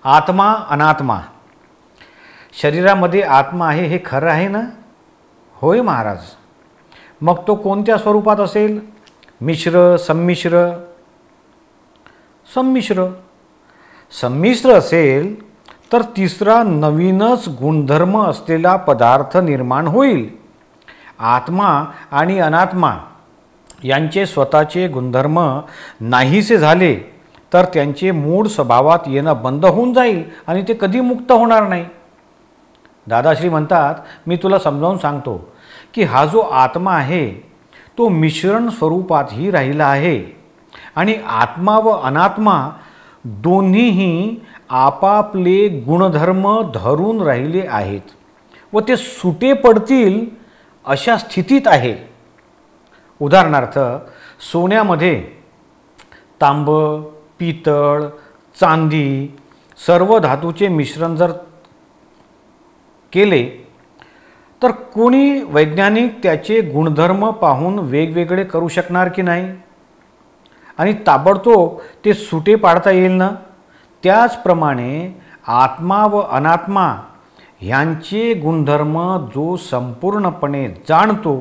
आत्मा अनात्मा, शरीरामध्ये आत्मा आहे हे खरं आहे ना? होय महाराज. मग तो कोणत्या स्वरूपात असेल? मिश्र, संमिश्र? संमिश्र. संमिश्र असेल तर तिसरा नवीनच गुणधर्म असलेला पदार्थ निर्माण होईल. आत्मा आणि अनात्मा यांचे स्वतःचे गुणधर्म नाहीसे झाले तर त्यांचे मूळ स्वभावात येणं बंद होऊन जाईल आणि ते कधी मुक्त होणार नाही. दादाश्री म्हणतात, मी तुला समजावून सांगतो की हा जो आत्मा आहे तो मिश्रण स्वरूपातही राहिला आहे आणि आत्मा व अनात्मा दोन्हीही आपापले गुणधर्म धरून राहिले आहेत व ते सुटे पडतील अशा स्थितीत आहे. उदाहरणार्थ, सोन्यामध्ये तांब, पितळ, चांदी सर्व धातूचे मिश्रण जर केले तर कोणी वैज्ञानिक त्याचे गुणधर्म पाहून वेगवेगळे करू शकणार की नाही आणि ताबडतोब ते सुटे पाडता येईल ना? त्याचप्रमाणे आत्मा व अनात्मा यांचे गुणधर्म जो संपूर्णपणे जाणतो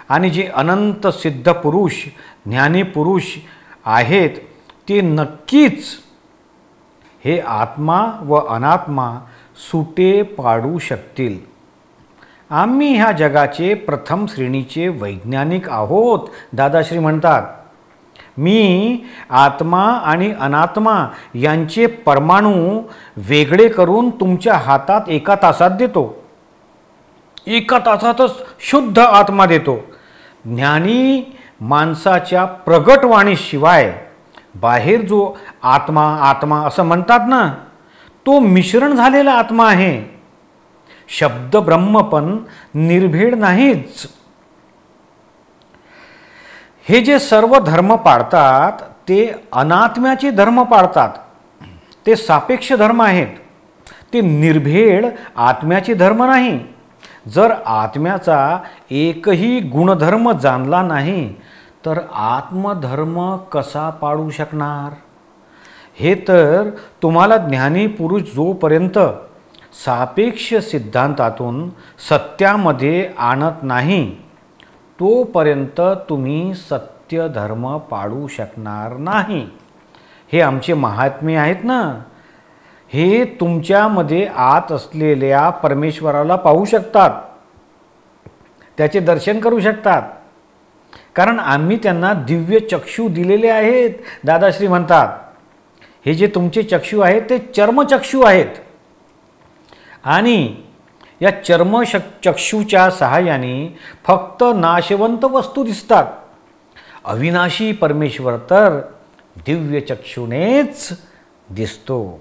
आणि जे अनंत सिद्ध पुरुष, ज्ञानी पुरुष आहेत ते नक्कीच हे आत्मा व अनात्मा सुटे पाडू शकतील. आम्ही ह्या जगाचे प्रथम श्रेणीचे वैज्ञानिक आहोत, दादाश्री म्हणतात. मी आत्मा आणि अनात्मा यांचे परमाणू वेगळे करून तुमच्या हातात 1 तासात देतो. 1 तासातच शुद्ध आत्मा देतो. ज्ञानी माणसाच्या प्रगटवाणीशिवाय बाहेर जो आत्मा आत्मा असं म्हणतात ना, तो मिश्रण झालेला आत्मा आहे. शब्द ब्रह्म पण निर्भेळ नाहीच. हे जे सर्व धर्म पाळतात ते अनात्म्याचे धर्म पाळतात. ते सापेक्ष धर्म आहेत. ते निर्भेळ आत्म्याचे धर्म नाही. जर आत्म्याचा एकही गुणधर्म जाणला नाही तर आत्मधर्म कसा पाळू शकणार? हे तर तुम्हाला ज्ञानी पुरुष जोपर्यंत सापेक्ष सिद्धांतातून सत्यामध्ये आणत नाही तोपर्यंत तुम्ही सत्य धर्म पाळू शकणार नाही. हे आमचे महात्मे आहेत ना, हे तुमच्यामध्ये आत असलेल्या परमेश्वराला पाहू शकतात, त्याचे दर्शन करू शकतात, कारण आम्ही त्यांना दिव्य चक्षु दिलेले आहेत. दादाश्री म्हणतात, हे जे तुमचे चक्षु आहेत ते चर्मचक्षु आहेत आणि या चर्मचक्षुच्या सहाय्याने फक्त नाशवंत वस्तू दिसतात. अविनाशी परमेश्वर तर दिव्य चक्षुनेच दिसतो.